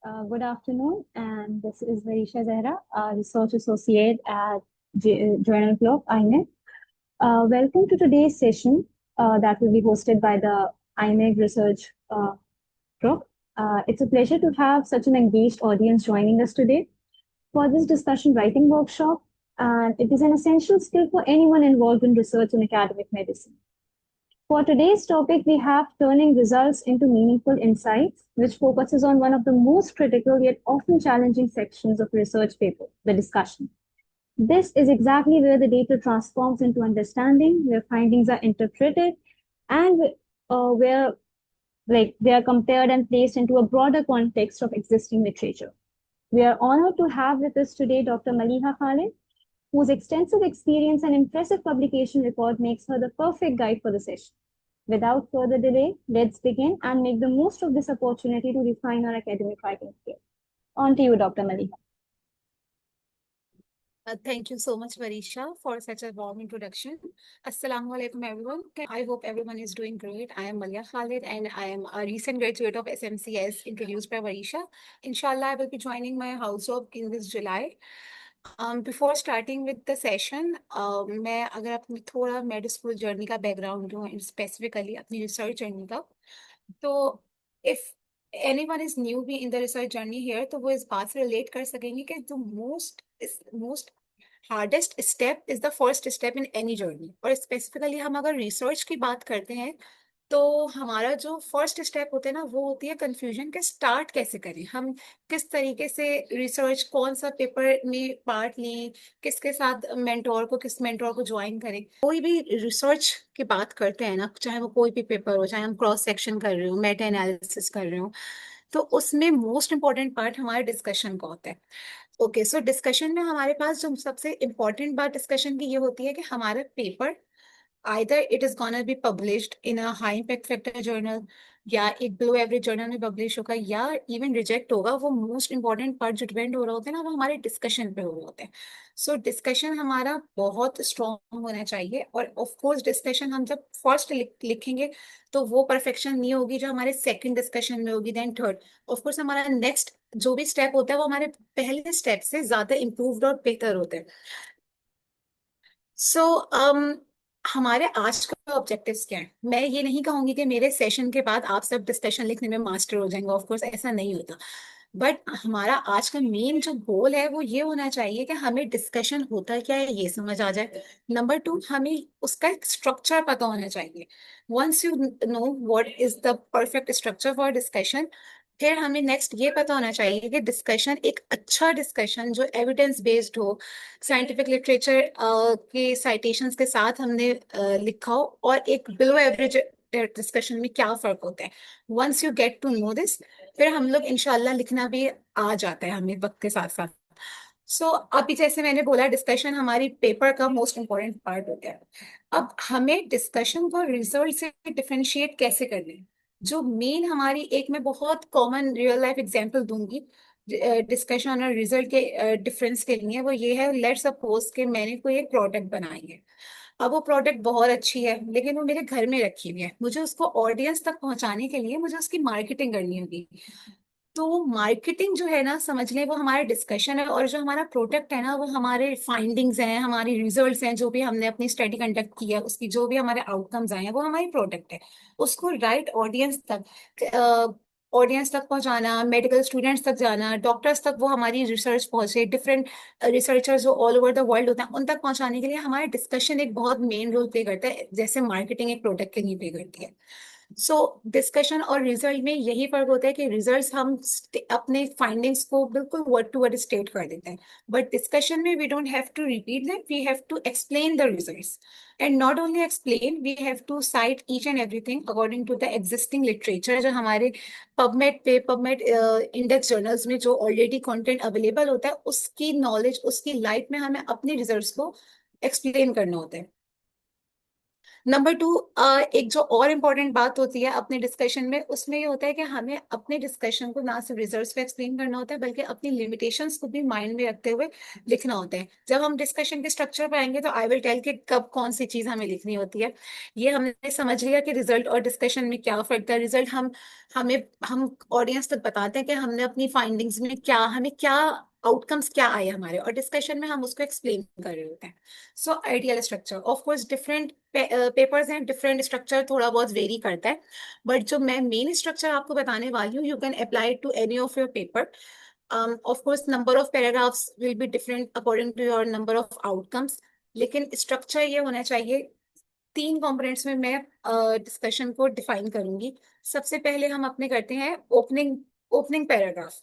Good afternoon, and this is Varisha Zehra, a research associate at Journal Club, IMEG. Welcome to today's session that will be hosted by the IMEG Research Group. It's a pleasure to have such an engaged audience joining us today for this discussion writing workshop, and it is an essential skill for anyone involved in research in academic medicine. For today's topic, we have turning results into meaningful insights, which focuses on one of the most critical yet often challenging sections of research paper, the discussion. This is exactly where the data transforms into understanding, where findings are interpreted, and where they are compared and placed into a broader context of existing literature. We are honored to have with us today Dr. Maliha Khalid, whose extensive experience and impressive publication record makes her the perfect guide for the session. Without further delay, let's begin and make the most of this opportunity to refine our academic writing skills. On to you, Dr. Maliha. Thank you so much, Varisha, for such a warm introduction. Assalamu alaikum, everyone. I hope everyone is doing great. I am Malia Khalid, and I am a recent graduate of SMCS introduced by Varisha. Inshallah, I will be joining my household in this July. Before starting with the session, मैं अगर अपनी थोड़ा made school journey का background दूँ specifically अपनी research journey का, तो if anyone is newbie in the research journey here, तो वो इस बात से रिलेट कर सकेंगे कि the most hardest step is the first step in any journey. और स्पेसिफिकली हम अगर रिसर्च की बात करते हैं तो हमारा जो फर्स्ट स्टेप होता है ना, वो होती है कंफ्यूजन के स्टार्ट कैसे करें, हम किस तरीके से रिसर्च, कौन सा पेपर में पार्ट लें, किसके साथ मेंटोर को, किस मेंटोर को ज्वाइन करें। कोई भी रिसर्च की बात करते हैं ना, चाहे वो कोई भी पेपर हो, चाहे हम क्रॉस सेक्शन कर रहे हो, मेटा एनालिसिस कर रहे हो, तो उसमें मोस्ट इंपॉर्टेंट पार्ट हमारे डिस्कशन का होता है। ओके, सो डिस्कशन में हमारे पास जो सबसे इम्पोर्टेंट बात डिस्कशन की ये होती है कि हमारा paper either it is gonna be published in a high impact factor journal या एक below average journal में publish होगा या even reject होगा। वो most important part जो depend हो रहा होता है ना, वो हमारे discussion पे हो रहा होता है। So discussion हमारा बहुत strong होना चाहिए, और of course discussion हम जब first लिखेंगे तो वो perfection नहीं होगी जो हमारे second discussion में होगी, then third। of course हमारा next जो भी step होता है वो हमारे पहले step से ज्यादा improved और बेहतर होता है। सो हमारे आज का ऑब्जेक्टिव्स क्या है? मैं ये नहीं कहूंगी कि मेरे सेशन के बाद आप सब डिस्कशन लिखने में मास्टर हो जाएंगे, ऑफ कोर्स ऐसा नहीं होता। बट हमारा आज का मेन जो गोल है वो ये होना चाहिए कि हमें डिस्कशन होता क्या है ये समझ आ जाए। नंबर टू, हमें उसका एक स्ट्रक्चर पता होना चाहिए। Once you know what is the perfect structure for discussion, फिर हमें नेक्स्ट ये पता होना चाहिए कि डिस्कशन, एक अच्छा डिस्कशन जो एविडेंस बेस्ड हो, साइंटिफिक लिटरेचर के साइटेशंस के साथ हमने लिखा हो, और एक बिलो एवरेज डिस्कशन में क्या फर्क होता है। Once you get to know this, फिर हम लोग इंशाल्लाह लिखना भी आ जाता है हमें वक्त के साथ साथ। सो अभी जैसे मैंने बोला, डिस्कशन हमारी पेपर का मोस्ट इम्पोर्टेंट पार्ट होता है। अब हमें डिस्कशन को रिजल्ट से डिफरेंशिएट कैसे करना है, जो मेन हमारी, एक मैं बहुत कॉमन रियल लाइफ एग्जांपल दूंगी डिस्कशन और रिजल्ट के डिफरेंस के लिए। वो ये है, लेट्स सपोज कि मैंने कोई एक प्रोडक्ट बनाई है। अब वो प्रोडक्ट बहुत अच्छी है, लेकिन वो मेरे घर में रखी हुई है। मुझे उसको ऑडियंस तक पहुंचाने के लिए मुझे उसकी मार्केटिंग करनी होगी। तो मार्केटिंग जो है ना, समझ लें वो हमारा डिस्कशन है, और जो हमारा प्रोडक्ट है ना, वो हमारे फाइंडिंग्स हैं, हमारी रिजल्ट्स हैं, जो भी हमने अपनी स्टडी कंडक्ट की है उसकी जो भी हमारे आउटकम्स आए हैं, वो हमारी प्रोडक्ट है। उसको राइट ऑडियंस तक पहुंचाना, मेडिकल स्टूडेंट्स तक जाना, डॉक्टर्स तक वो हमारी रिसर्च पहुंचे, डिफरेंट रिसर्चर्स जो ऑल ओवर द वर्ल्ड होते हैं उन तक पहुंचाने के लिए हमारा डिस्कशन एक बहुत मेन रोल प्ले करता है, जैसे मार्केटिंग एक प्रोडक्ट के लिए प्ले करती है। सो डिस्कशन और रिजल्ट में यही फर्क होता है कि रिजल्ट्स हम अपने फाइंडिंग्स को बिल्कुल वर्ड टू वर्ड स्टेट कर देते हैं, बट डिस्कशन में we don't have to repeat that, we have to explain the results. And not only explain, we have to cite each and everything according to the existing literature, जो हमारे PubMed index journals में जो already content available होता है, उसकी knowledge, उसकी light में हमें अपने रिजल्ट्स को एक्सप्लेन करना होता है। नंबर टू, एक जो और इम्पोर्टेंट बात होती है अपने डिस्कशन में, उसमें ये होता है कि हमें अपने डिस्कशन को ना सिर्फ रिजल्ट्स पे एक्सप्लेन करना होता है बल्कि अपनी लिमिटेशंस को भी माइंड में रखते हुए लिखना होता है। जब हम डिस्कशन के स्ट्रक्चर पर आएंगे तो आई विल टेल कि कब कौन सी चीज हमें लिखनी होती है। ये हमने समझ लिया कि रिजल्ट और डिस्कशन में क्या फर्क है। रिजल्ट हमें हम ऑडियंस तक बताते हैं कि हमने अपनी फाइंडिंग्स में क्या, हमें क्या आउटकम्स क्या आए हमारे, और डिस्कशन में हम उसको एक्सप्लेन कर रहे होते हैं। So ideal structure, of course different papers हैं, डिफरेंट स्ट्रक्चर थोड़ा बहुत वेरी करता है, बट जो मैं मेन स्ट्रक्चर आपको बताने वाली हूँ, you can apply to any of your paper. Of course number of paragraphs will be different according to your number of outcomes, लेकिन स्ट्रक्चर ये होना चाहिए। तीन कंपोनेंट्स में मैं डिस्कशन को डिफाइन करूंगी। सबसे पहले हम अपने करते हैं ओपनिंग ओपनिंग पैराग्राफ।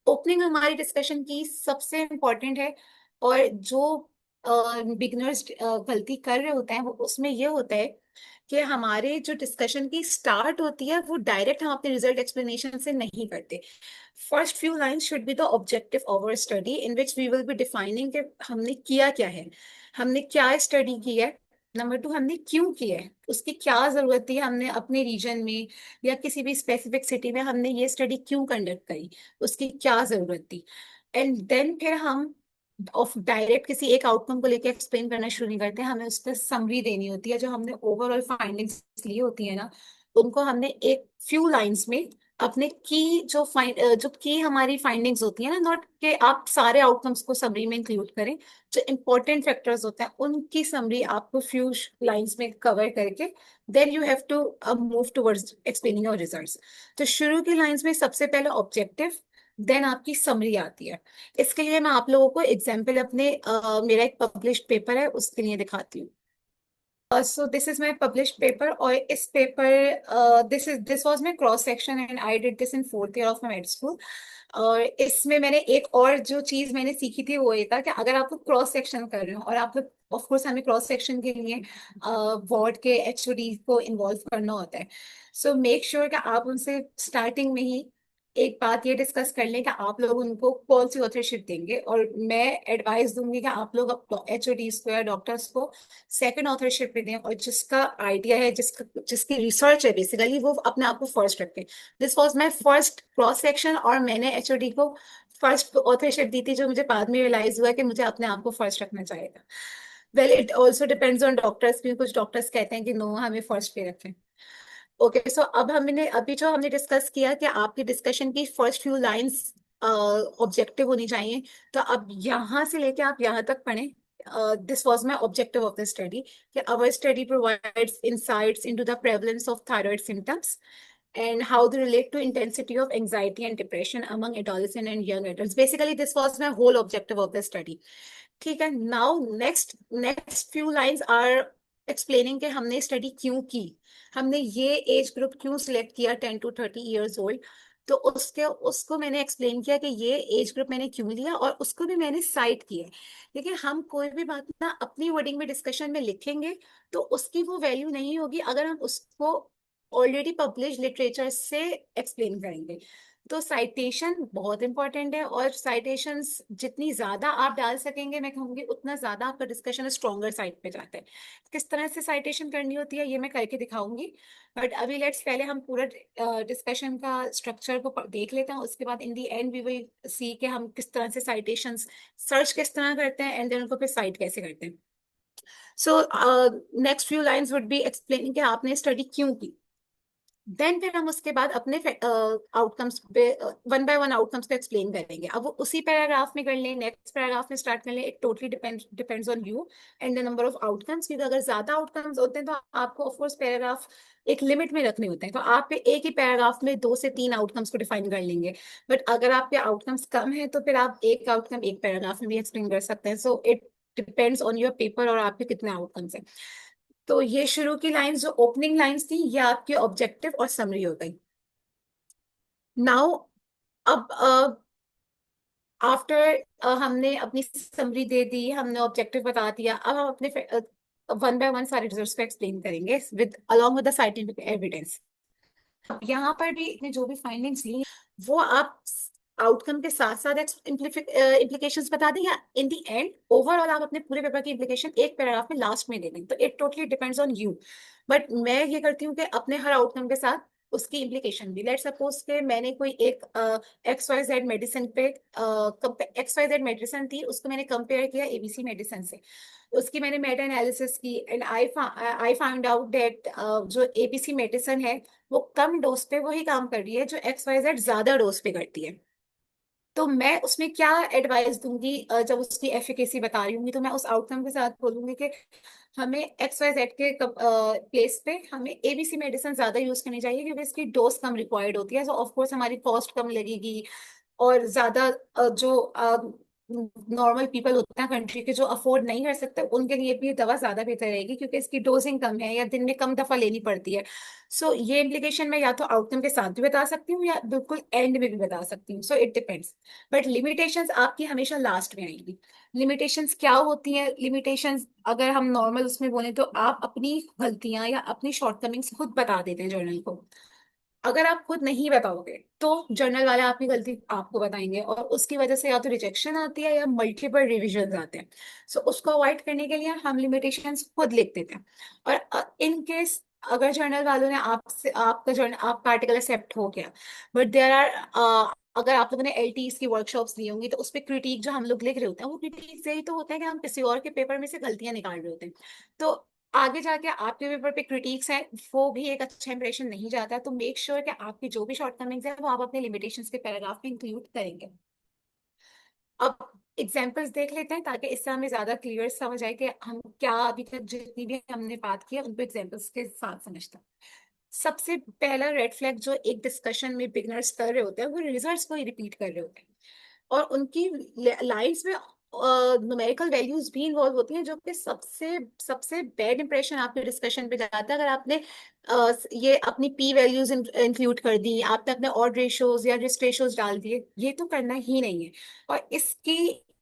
ओपनिंग हमारी डिस्कशन की सबसे इम्पोर्टेंट है, और जो बिगिनर्स गलती कर रहे होते हैं वो उसमें ये होता है कि हमारे जो डिस्कशन की स्टार्ट होती है वो डायरेक्ट हम अपने रिजल्ट एक्सप्लेनेशन से नहीं करते। First few lines should be the objective of our study in which we will be defining कि हमने किया क्या है, हमने क्या स्टडी की है। नंबर टू, हमने क्यों किया है, उसकी क्या जरूरत थी, हमने अपने रीजन में या किसी भी स्पेसिफिक सिटी में हमने ये स्टडी क्यों कंडक्ट करी, उसकी क्या जरूरत थी। एंड देन फिर हम ऑफ डायरेक्ट किसी एक आउटकम को लेकर एक्सप्लेन करना शुरू नहीं करते, हमें उस पर समरी देनी होती है। जो हमने ओवरऑल फाइंडिंग्स ली होती है ना, उनको हमने एक फ्यू लाइंस में अपने की जो की हमारी फाइंडिंग्स होती है ना, नॉट कि आप सारे आउटकम्स को समरी में इंक्लूड करें, जो इंपॉर्टेंट फैक्टर्स होते हैं उनकी समरी आपको फ्यू लाइंस में कवर करके then you have to move towards explaining your results. तो शुरू की लाइंस में सबसे पहले ऑब्जेक्टिव, देन आपकी समरी आती है। इसके लिए मैं आप लोगों को एग्जाम्पल अपने मेरा एक पब्लिश्ड पेपर है उसके लिए दिखाती हूँ। So this is my published paper, और इस paper this was my cross section and I did this in fourth year of my made school. और इसमें मैंने एक और जो चीज मैंने सीखी थी वो ये था कि अगर आप लोग क्रॉस सेक्शन कर रहे हो, और आप लोग ऑफ कोर्स हमें क्रॉस सेक्शन के लिए वार्ड के एचओडी को इन्वॉल्व करना होता है। सो मेक श्योर कि आप उनसे स्टार्टिंग में ही एक बात ये डिस्कस कर लें कि आप लोग उनको कौन सी ऑथरशिप देंगे, और मैं एडवाइस दूंगी कि आप लोग एचओडीज को या डॉक्टर्स को सेकंड ऑथरशिप पे दें, और जिसका आइडिया है, जिसकी रिसर्च है बेसिकली, वो अपने आप को फर्स्ट रखें। This was my first cross section, और मैंने एचओडी को फर्स्ट ऑथरशिप दी थी, जो मुझे बाद में रियलाइज हुआ कि मुझे अपने आप को फर्स्ट रखना चाहिए। Well, it also depends on doctors, भी कुछ डॉक्टर्स कहते हैं कि नो, हमें फर्स्ट पे रखें। ओके, सो अब हमने अभी जो हमने डिस्कस किया कि आपकी डिस्कशन की फर्स्ट फ्यू लाइंस ऑब्जेक्टिव होनी चाहिए। तो अब यहाँ से लेके आप यहाँ तक पढ़ें। This was my objective of the study, कि our study provides insights into the prevalence of thyroid symptoms and how they relate to intensity of anxiety and depression among adolescent and young adults. Basically, this was my whole objective of the study. ठीक है, now next few lines are explaining कि हमने study क्यों की, हमने ये age group क्यों select किया 10 to 30 years old। तो उसके उसको मैंने एक्सप्लेन किया कि ये एज ग्रुप मैंने क्यों लिया, और उसको भी मैंने साइट किया। देखिए, हम कोई भी बात ना अपनी वर्डिंग में डिस्कशन में लिखेंगे तो उसकी वो वैल्यू नहीं होगी अगर हम उसको ऑलरेडी पब्लिश लिटरेचर से एक्सप्लेन करेंगे। तो साइटेशन बहुत इंपॉर्टेंट है, और साइटेशंस जितनी ज्यादा आप डाल सकेंगे, मैं कहूँगी उतना ज्यादा आपका डिस्कशन स्ट्रॉन्गर साइड पे जाता है। किस तरह से साइटेशन करनी होती है ये मैं करके दिखाऊंगी, बट अभी लेट्स पहले हम पूरा डिस्कशन का स्ट्रक्चर को देख लेते हैं। उसके बाद इन दी एंड वी विल सी कि हम किस तरह से साइटेशंस सर्च किस तरह करते हैं, एंड देन उनको फिर साइट कैसे करते हैं। So next few lines would be explaining कि आपने स्टडी क्यों की। देन फिर हम उसके बाद अपने आउटकम्स पे वन बाय वन आउटकम्स को एक्सप्लेन करेंगे। अब वो उसी पैराग्राफ में कर लें, नेक्स्ट पैराग्राफ में स्टार्ट कर लें, it totally depends on you and the number of outcomes. क्योंकि अगर ज्यादा आउटकम्स होते हैं तो आपको ऑफ कोर्स पैराग्राफ एक लिमिट में रखने होते हैं, तो आप एक ही पैराग्राफ में 2 से 3 आउटकम्स को डिफाइन कर लेंगे। बट अगर आपके आउटकम्स कम है तो फिर आप एक आउटकम एक पैराग्राफ में भी एक्सप्लेन कर सकते हैं। So it depends on your paper और आपके कितने आउटकम्स हैं। तो ये शुरू की लाइंस जो ओपनिंग लाइंस थी, ये आपके ऑब्जेक्टिव और समरी हो गई। नाउ अब आफ्टर हमने अपनी समरी दे दी, हमने ऑब्जेक्टिव बता दिया, अब हम अपने वन बाय वन सारे रिजल्ट्स को एक्सप्लेन करेंगे with along with the scientific evidence. यहाँ पर भी इसने जो भी फाइंडिंग्स ली वो आप आउटकम के साथ साथ इम्प्लीकेशंस बता दें, या इन दी एंड ओवरऑल आप अपने पूरे पेपर की इम्प्लीकेशन एक पैराग्राफ में लास्ट में दे दें, तो it totally depends on you. But मैं ये करती हूँ कि अपने हर आउटकम के साथ उसकी इम्प्लीकेशन भी, लेट सपोज के मैंने कोई एक एक्स वाई जेड मेडिसिन पे, एक्स वाई जेड मेडिसिन थी, उसको मैंने कंपेयर किया एबीसी मेडिसिन से, उसकी मैंने मेटा एनालिसिस की, and I found out that जो एबीसी मेडिसिन है वो कम डोज पे वही काम कर रही है जो एक्स वाई जेड ज्यादा डोज पे करती है। तो मैं उसमें क्या एडवाइस दूंगी, जब उसकी एफिकेसी बता रही हूंगी तो मैं उस आउटकम के साथ बोलूंगी कि हमें एक्स वाई जेड के प्लेस पे हमें एबीसी मेडिसिन ज्यादा यूज करनी चाहिए, क्योंकि इसकी डोज कम रिक्वायर्ड होती है, तो ऑफ कोर्स हमारी कॉस्ट कम लगेगी। और ज्यादा जो नॉर्मल पीपल होते हैं कंट्री के जो अफोर्ड नहीं कर सकते, उनके लिए भी ये दवा ज्यादा बेहतर रहेगी, क्योंकि इसकी डोजिंग कम है या दिन में कम दफा लेनी पड़ती है। सो ये इम्प्लीकेशन मैं या तो आउटकम के साथ भी बता सकती हूँ या बिल्कुल एंड में भी बता सकती हूँ, so it depends. But limitations आपकी हमेशा लास्ट में आएंगी। लिमिटेशंस क्या होती है? लिमिटेशंस अगर हम नॉर्मल उसमें बोले तो आप अपनी गलतियां या अपनी शॉर्टकमिंग्स खुद बता देते हैं जर्नल को। अगर आप खुद नहीं बताओगे तो जर्नल वाले आपकी गलती आपको बताएंगे, और उसकी वजह से या तो रिजेक्शन आती है या मल्टीपल रिविजन आते हैं। सो उसको अवॉइड करने के लिए हम लिमिटेशंस खुद लिख देते हैं। और इन केस अगर जर्नल वालों ने आपसे आपका जर्नल आपका आर्टिकल एक्सेप्ट हो गया, बट देयर आर, अगर आप लोगों ने एलटीज की वर्कशॉप्स ली होंगी तो उस पर क्रिटिक जो हम लोग लिख रहे होते हैं वो क्रिटिक यही तो होता है कि हम किसी और के पेपर में से गलतियां निकाल रहे होते हैं। तो आगे जाके आपके पेपर पे क्रिटिक्स हैं, वो भी एक अच्छा इंप्रेशन नहीं जाता। तो मेक श्योर कि आपकी जो भी शॉर्टकमिंग्स है वो आप अपने लिमिटेशंस के पैराग्राफ में इंक्लूड करेंगे। अब एग्जाम्पल्स देख लेते हैं ताकि इससे हमें ज्यादा क्लियर समझ आए कि हम क्या अभी तक जितनी भी हमने बात की है उनको एग्जाम्पल्स के साथ समझते हैं। सबसे पहला रेड फ्लैग जो एक डिस्कशन में बिगनर्स कर रहे होते हैं वो रिजल्ट्स को ही रिपीट कर रहे होते हैं, और उनकी लाइंस में न्यूमेरिकल वैल्यूज भी इन्वॉल्व होती हैं, जो कि सबसे सबसे बैड इंप्रेशन आपके डिस्कशन पे जाता है। अगर आपने ये अपनी पी वैल्यूज इंक्लूड कर दी, आपने अपने ऑड रेशियोज या रिस्क रेशियोज डाल दिए, ये तो करना ही नहीं है। और इसकी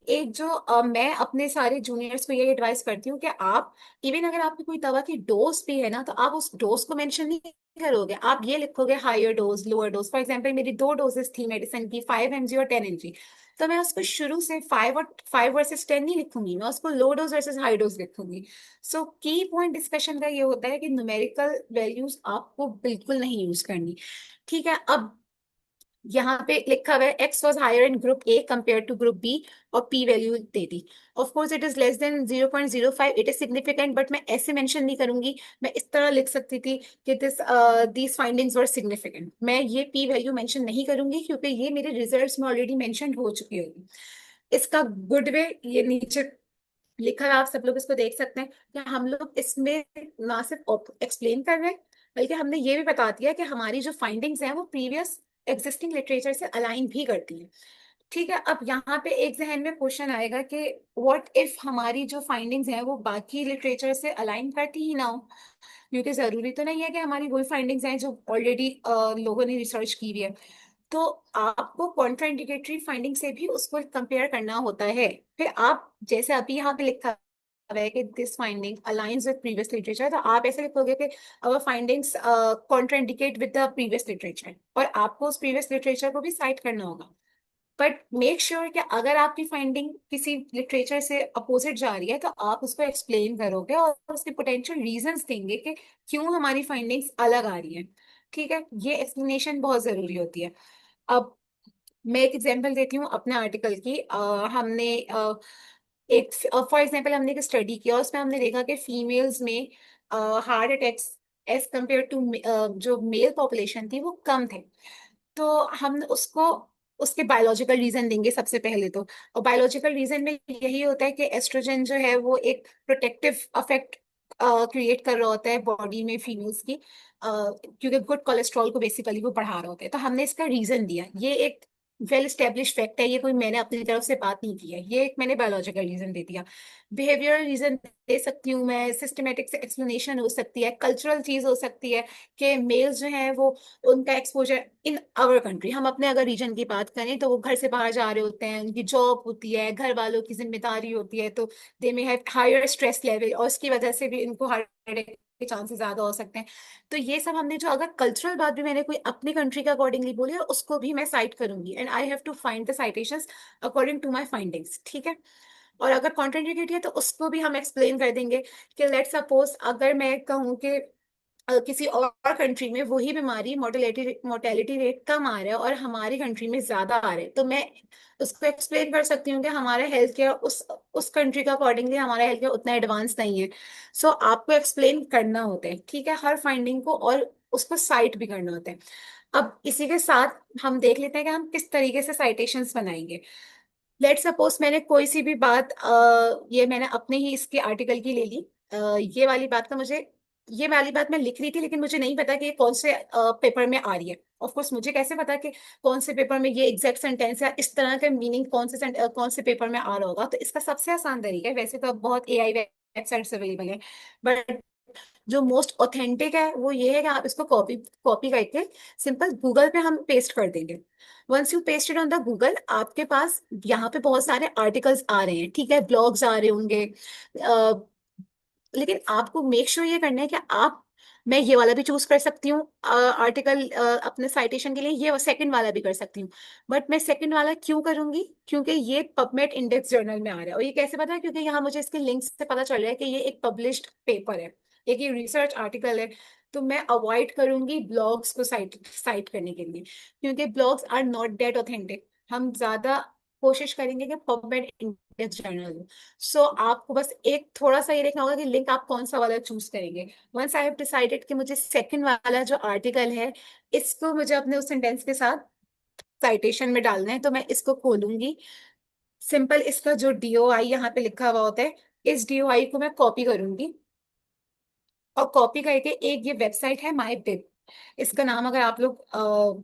एक जो मैं अपने सारे जूनियर्स को ये एडवाइस करती हूँ कि आप इवन अगर आपकी कोई दवा की डोज भी है ना, तो आप उस डोज को मेंशन नहीं करोगे, आप ये लिखोगे higher dose lower dose. For example मेरी दो डोजेस थी मेडिसिन की, 5 mg और 10 mg, तो मैं उसको शुरू से 5 वर्सेस 10 नहीं लिखूंगी, मैं उसको low dose versus high dose लिखूंगी। सो की पॉइंट डिस्कशन का ये होता है कि न्यूमेरिकल वैल्यूज आपको बिल्कुल नहीं यूज करनी। ठीक है, अब यहाँ पे लिखा हुआ है X was higher in group A compare to group B, और पी वैल्यू दे दी। Of course it is less than 0.05, it is significant, but मैं ऐसे मेंशन नहीं करूंगी। मैं इस तरह लिख सकती थी कि दीज फाइंडिंग्स वर सिग्निफिकेंट। मैं ये पी वैल्यू मेंशन नहीं करूंगी क्योंकि ये मेरे रिजल्ट्स में ऑलरेडी मेंशन हो चुकी होगी। इसका गुड वे ये नीचे लिखा है, आप सब लोग इसको देख सकते हैं कि हम लोग इसमें ना सिर्फ एक्सप्लेन कर रहे हैं, बल्कि हमने ये भी बता दिया कि हमारी जो फाइंडिंग्स हैं वो प्रीवियस एग्जिस्टिंग लिटरेचर से अलाइन भी करती हैं। ठीक है, अब यहाँ पे एक जहन में क्वेश्चन आएगा कि व्हाट इफ हमारी जो फाइंडिंग्स हैं वो बाकी लिटरेचर से अलाइन करती ही ना हो, क्योंकि जरूरी तो नहीं है कि हमारी वही फाइंडिंग्स हैं जो ऑलरेडी लोगों ने रिसर्च की हुई है। तो आपको कॉन्ट्राइंडिकेटरी फाइंडिंग से भी उसको कंपेयर करना होता है। फिर आप जैसे अभी यहाँ पे लिखा हुआ है कि this finding aligns with previous literature, तो आप ऐसे लिखोगे कि our findings contraindicate with the previous literature, और आपको उस प्रीवियस लिटरेचर को भी साइट करना होगा। बट मेक श्योर कि अगर आपकी फाइंडिंग किसी लिटरेचर से अपोजिट जा रही है तो आप उसको एक्सप्लेन करोगे और उसके पोटेंशियल रीजंस देंगे कि क्यों हमारी फाइंडिंग्स अलग आ रही हैं। ठीक है, ये एक्सप्लेनेशन बहुत जरूरी होती है। अब मैं एक एग्जांपल देती हूँ अपने आर्टिकल की। हमने एक फॉर एग्जांपल हमने एक स्टडी किया, उसमें हमने देखा कि फीमेल्स में heart attacks as compare to जो मेल पॉपुलेशन थी वो कम थे। तो हम उसको उसके बायोलॉजिकल रीजन देंगे सबसे पहले तो। और बायोलॉजिकल रीजन में यही होता है कि एस्ट्रोजन जो है वो एक प्रोटेक्टिव अफेक्ट क्रिएट कर रहा होता है बॉडी में फीमेल्स की, क्योंकि गुड कोलेस्ट्रॉल को बेसिकली वो बढ़ा रहा होता है। तो हमने इसका रीजन दिया, ये एक वेल स्टेब्लिश फैक्ट है, ये कोई मैंने अपनी तरफ से बात नहीं की है, ये एक मैंने बायोलॉजिकल रीजन दे दिया। बिहेवियरल रीजन दे सकती हूँ मैं, सिस्टमेटिक एक्सप्लेनेशन हो सकती है, कल्चरल चीज हो सकती है कि मेल्स जो हैं वो उनका एक्सपोजर इन आवर कंट्री, हम अपने अगर रीजन की बात करें तो वो घर से बाहर जा रहे होते हैं, उनकी जॉब होती है, घर वालों की जिम्मेदारी होती है, तो they may have higher stress level, और उसकी वजह से भी इनको हार्ट अटैक के चांसेस ज्यादा हो सकते हैं। तो ये सब हमने जो, अगर कल्चरल बात भी मैंने कोई अपनी कंट्री के अकॉर्डिंगली बोली है, उसको भी मैं साइट करूंगी, and I have to find the citations according to my findings, ठीक है। और अगर कॉन्ट्राडिक्टरी है तो उसको भी हम एक्सप्लेन कर देंगे कि लेट सपोज अगर मैं कहूँ कि किसी और कंट्री में वही बीमारी मोर्टेलिटी मोर्टेलिटी रेट कम आ रहा है और हमारी कंट्री में ज्यादा आ रहा है, तो मैं उसको एक्सप्लेन कर सकती हूँ कि हमारा हेल्थ केयर उस कंट्री का अकॉर्डिंगली हमारा हेल्थ केयर उतना एडवांस नहीं है। सो आपको एक्सप्लेन करना होता है, ठीक है, हर फाइंडिंग को, और उसको साइट भी करना होता है। अब इसी के साथ हम देख लेते हैं कि हम किस तरीके से साइटेशंस बनाएंगे। लेट सपोज मैंने कोई सी भी बात, ये मैंने अपने ही इसके आर्टिकल की ले ली। ये वाली बात का मुझे, ये वाली बात मैं लिख रही थी, लेकिन मुझे नहीं पता कि ये कौन से पेपर में आ रही है। ऑफ कोर्स मुझे कैसे पता कि कौन से पेपर में ये एग्जैक्ट सेंटेंस या इस तरह का मीनिंग कौन से पेपर में आ रहा होगा। तो इसका सबसे आसान तरीका है, वैसे तो अब बहुत एआई वेबसाइट्स अवेलेबल है, बट जो मोस्ट ऑथेंटिक है वो ये है कि आप इसको कॉपी कॉपी करके सिंपल गूगल पे हम पेस्ट कर देंगे। Once you pasted on the Google, आपके पास यहाँ पे बहुत सारे आर्टिकल्स आ रहे हैं, ठीक है, ब्लॉग्स आ रहे होंगे। लेकिन आपको मेक श्योर ये करना है कि आप, मैं ये वाला भी चूज कर सकती हूँ आर्टिकल अपने साइटेशन के लिए, ये सेकंड वाला भी कर सकती हूँ। बट मैं सेकंड वाला क्यों करूंगी, क्योंकि ये पबमेड इंडेक्स जर्नल में आ रहा है। और ये कैसे पता है, क्योंकि यहाँ मुझे इसके लिंक से पता चल रहा है कि ये एक पब्लिश्ड पेपर है, एक ये रिसर्च आर्टिकल है। तो मैं अवॉइड करूंगी ब्लॉग्स को साइट साइट करने के लिए, क्योंकि blogs are not that authentic. हम ज्यादा कोशिश करेंगे कि पबमेड इंडेक्स जर्नल हो। सो आपको बस एक थोड़ा सा ये देखना होगा कि लिंक आप कौन सा वाला चूज करेंगे। वंस आई हैव डिसाइडेड कि मुझे सेकंड वाला जो आर्टिकल है, इसको मुझे अपने उस सेंटेंस के साथ साइटेशन में डालना है, तो मैं इसको खोलूंगी। सिंपल इसका जो डीओआई यहाँ पे लिखा हुआ होता है, इस डीओआई को मैं कॉपी करूंगी, और कॉपी करके एक ये वेबसाइट है माई बिब, इसका नाम अगर आप लोग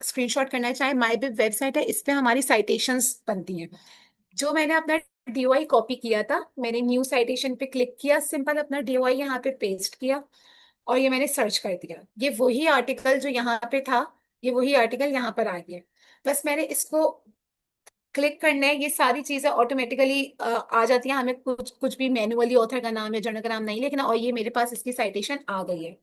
स्क्रीनशॉट करना चाहें, माई बिब वेबसाइट है, इस पे हमारी साइटेशंस बनती हैं। जो मैंने अपना डीओआई कॉपी किया था, मैंने न्यू साइटेशन पे क्लिक किया, सिंपल अपना डीओआई यहाँ पे पेस्ट किया, और ये मैंने सर्च कर दिया। ये वही आर्टिकल जो यहाँ पे था, ये वही आर्टिकल यहाँ पर आ गया। बस मैंने इसको क्लिक करना है, ये सारी चीजें ऑटोमेटिकली आ जाती हैं, हमें कुछ कुछ भी मैन्युअली ऑथर का नाम या जर्नल का नाम नहीं लिखना, और ये मेरे पास इसकी साइटेशन आ गई है।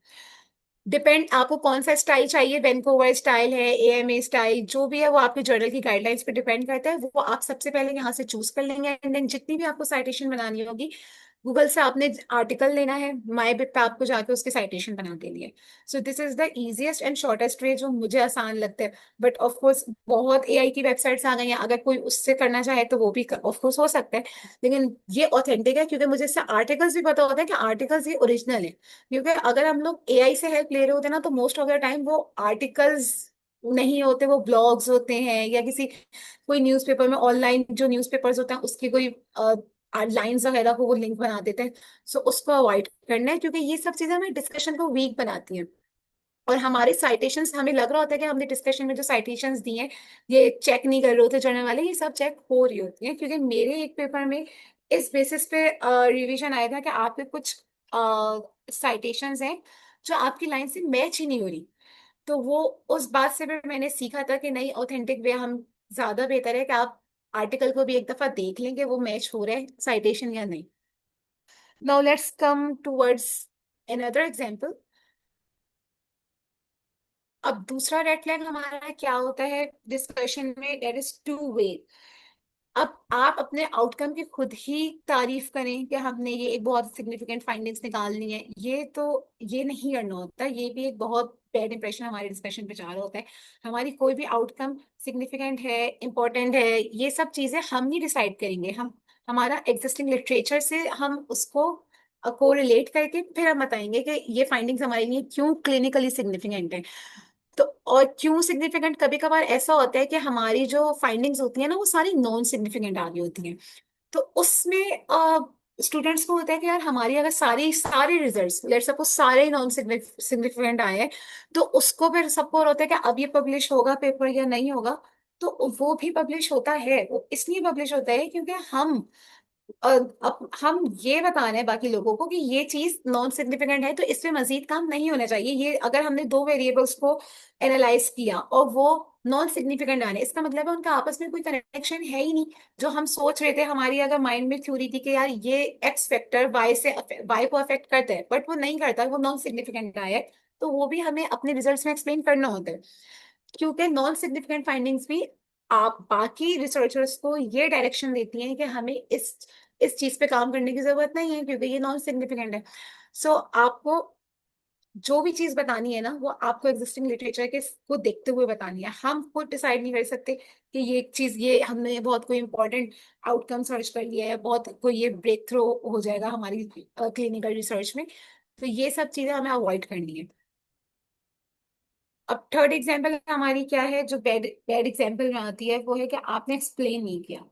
डिपेंड आपको कौन सा स्टाइल चाहिए, वैंकूवर स्टाइल है, एएमए स्टाइल, जो भी है वो आपके जर्नल की गाइडलाइंस पे डिपेंड करता है। वो आप सबसे पहले यहाँ से चूज कर लेंगे, एंड देन जितनी भी आपको साइटेशन बनानी होगी, गूगल से आपने आर्टिकल लेना है, माई बिब पे आपको जाके उसके साइटेशन बना देनी है। So this is the easiest and shortest वे, जो मुझे आसान लगता है। बट ऑफ कोर्स बहुत एआई की वेबसाइट्स आ गई हैं, अगर कोई उससे करना चाहे तो वो भी ऑफ कोर्स हो सकता है। लेकिन ये ऑथेंटिक है, क्योंकि मुझे इससे आर्टिकल्स भी पता होता है कि आर्टिकल्स ये ओरिजिनल है। क्योंकि अगर हम लोग एआई से हेल्प ले रहे होते हैं ना, तो मोस्ट ऑफ द टाइम वो आर्टिकल्स नहीं होते, वो ब्लॉग्स होते हैं, या किसी कोई न्यूज़पेपर में, ऑनलाइन जो न्यूज़पेपर्स होते हैं उसकी कोई लाइंस वगैरह को वो लिंक बना देते हैं। सो उसको अवॉइड करना है, क्योंकि ये सब चीजें हमें डिस्कशन को वीक बनाती हैं। और हमारे साइटेशंस, हमें लग रहा होता है कि हमने डिस्कशन में जो साइटेशंस दी हैं ये चेक नहीं कर रहे होते जर्नल वाले, ये सब चेक हो रही होती हैं। क्योंकि मेरे एक पेपर में इस बेसिस पे रिवीजन आया था कि आपके कुछ साइटेशंस हैं जो आपकी लाइन से मैच ही नहीं हो रही। तो वो, उस बात से भी मैंने सीखा था कि नहीं, ऑथेंटिक वे हम, ज्यादा बेहतर है कि आप आर्टिकल को भी एक दफा देख लें कि वो मैच हो रहा है साइटेशन या नहीं। Now let's come towards another example. अब दूसरा रेड फ्लैग हमारा क्या होता है डिस्कशन में, दैट इज टू वे। अब आप अपने आउटकम की खुद ही तारीफ करें कि हमने ये एक बहुत सिग्निफिकेंट फाइंडिंग्स निकालनी है, ये तो, ये नहीं करना होता। ये भी एक बहुत बैड इंप्रेशन हमारे डिस्कशन पे जा रहा होता है। हमारी कोई भी आउटकम सिग्निफिकेंट है, इंपॉर्टेंट है, ये सब चीजें हम नहीं डिसाइड करेंगे। हम, हमारा एग्जिस्टिंग लिटरेचर से हम उसको को रिलेट करके फिर हम बताएंगे कि ये फाइंडिंग्स हमारे लिए क्यों क्लिनिकली सिग्निफिकेंट है। तो और क्यों सिग्निफिकेंट, कभी कभार ऐसा होता है कि हमारी जो फाइंडिंग्स होती है ना, वो सारी नॉन सिग्निफिकेंट आ रही होती हैं। तो उसमें स्टूडेंट्स को होता है कि यार हमारी अगर सारी सारे रिजल्ट्स, लेट्स सपोज सारे नॉन सिग्निफिकेंट आए हैं, तो उसको फिर सबको होता है कि अब ये पब्लिश होगा पेपर या नहीं होगा। तो वो भी पब्लिश होता है, वो इसलिए पब्लिश होता है क्योंकि अब हम ये बता रहे हैं बाकी लोगों को कि ये चीज नॉन सिग्निफिकेंट है, तो इसमें मजीद काम नहीं होना चाहिए। ये अगर हमने दो वेरिएबल्स को एनालाइज किया और वो नॉन सिग्निफिकेंट आने, इसका मतलब है उनका आपस में कोई कनेक्शन है ही नहीं। जो हम सोच रहे थे, हमारी अगर माइंड में थ्योरी थी कि यार ये एक्स फैक्टर वाई को अफेक्ट करता है, बट वो नहीं करता, वो नॉन सिग्निफिकेंट आया है, तो वो भी हमें अपने रिजल्ट्स में एक्सप्लेन करना होता है। क्योंकि नॉन सिग्निफिकेंट फाइंडिंग्स भी आप बाकी रिसर्चर्स को ये डायरेक्शन देती हैं कि हमें इस चीज पे काम करने की जरूरत नहीं है, क्योंकि ये नॉन सिग्निफिकेंट है। सो आपको जो भी चीज बतानी है ना, वो आपको एग्जिस्टिंग लिटरेचर के को देखते हुए बतानी है। हम खुद डिसाइड नहीं कर सकते कि ये चीज, ये हमने बहुत कोई इंपॉर्टेंट आउटकम सर्च कर लिया है, बहुत कोई ये ब्रेक थ्रू हो जाएगा हमारी क्लिनिकल रिसर्च में। तो ये सब चीजें हमें अवॉइड करनी है। अब थर्ड एग्जाम्पल हमारी क्या है, जो बैड बैड एग्जाम्पल में आती है, वो है कि आपने एक्सप्लेन नहीं किया।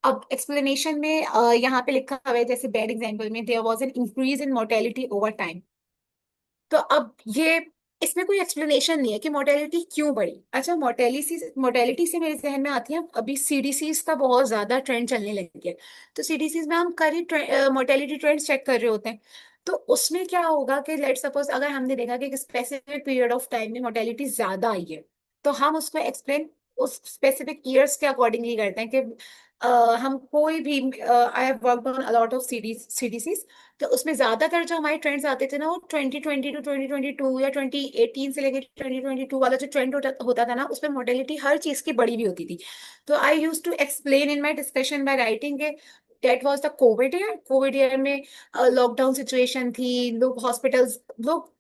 अब एक्सप्लेनेशन में यहाँ पे लिखा हुआ है, जैसे बैड एग्जाम्पल में, there was an increase in mortality over time. तो अब ये, इसमें कोई एक्सप्लेनेशन नहीं है कि मोर्टेलिटी क्यों बढ़ी। अच्छा, मोर्टेलिटी से मेरे जहन में आती है, अभी सीडीसीज का बहुत ज्यादा ट्रेंड चलने लग गया है। तो सीडीसीज में हम कई मोर्टेलिटी ट्रेंड्स चेक कर रहे होते हैं। तो उसमें क्या होगा कि लेट सपोज अगर हमने देखा कि एक स्पेसिफिक पीरियड ऑफ टाइम में मोर्टेलिटी ज्यादा आई है, तो हम उसको एक्सप्लेन उस स्पेसिफिक ईयर्स के अकॉर्डिंगली करते हैं कि हम कोई भी, I have worked on a lot of CDCs. तो उसमें ज्यादातर जो हमारे ट्रेंड्स आते थे ना, वो 2020 टू 2022 या 2018 से लेकर 2022 वाला जो ट्रेंड होता था ना, उसमें मोर्टेलिटी हर चीज की बड़ी भी होती थी। तो I use to explain in my discussion by writing के that was the covid year में लॉकडाउन सिचुएशन थी, लोग हॉस्पिटल्स, लोग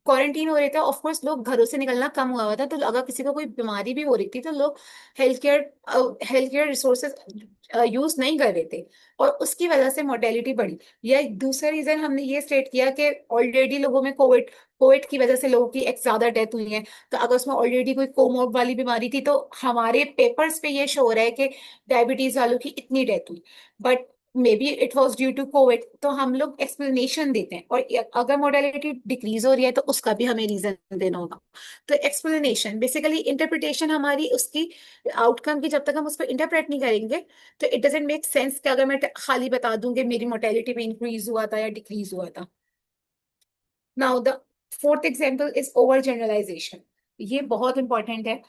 क्वारंटीन हो रहे थे, ऑफ कोर्स लोग घरों से निकलना कम हुआ हुआ था, तो अगर किसी को कोई बीमारी भी हो रही थी, तो लोग हेल्थ केयर रिसोर्सेज यूज नहीं कर रहे थे, और उसकी वजह से मोर्टेलिटी बढ़ी। या एक दूसरा रीजन हमने ये स्टेट किया कि ऑलरेडी लोगों में कोविड कोविड की वजह से लोगों की एक ज्यादा डेथ हुई है। तो अगर उसमें ऑलरेडी कोई कोमोर्ब वाली बीमारी थी, तो हमारे पेपर्स पे ये शो हो रहा है कि डायबिटीज वालों की इतनी डेथ हुई, but maybe it was due to COVID. तो हम लोग एक्सप्लेनेशन देते हैं, और अगर मोर्टेलिटी डिक्रीज हो रही है, तो उसका भी हमें रीजन देना होगा। तो एक्सप्लेनेशन बेसिकली, इंटरप्रिटेशन हमारी उसकी आउटकम की, जब तक हम उसको इंटरप्रेट नहीं करेंगे, तो इट डजेंट मेक सेंस कि अगर मैं खाली बता दूं कि मेरी मोर्टेलिटी में इंक्रीज हुआ था या डिक्रीज हुआ था। Now the fourth example is over generalisation. ये बहुत इंपॉर्टेंट है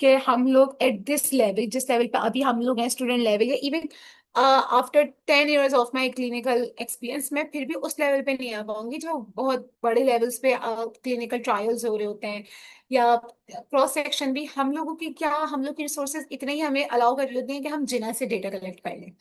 कि हम लोग एट दिस लेवल, जिस लेवल पे अभी हम लोग हैं, स्टूडेंट लेवल, या even after 10 years of my clinical experience, मैं फिर भी उस लेवल पे नहीं आ पाऊंगी जो बहुत बड़े लेवल्स पे क्लिनिकल ट्रायल्स हो रहे होते हैं, या क्रॉस सेक्शन भी। हम लोगों की क्या, हम लोग की रिसोर्सेज इतने ही हमें अलाउ कर लेते हैं कि हम जिना से डेटा कलेक्ट कर लें।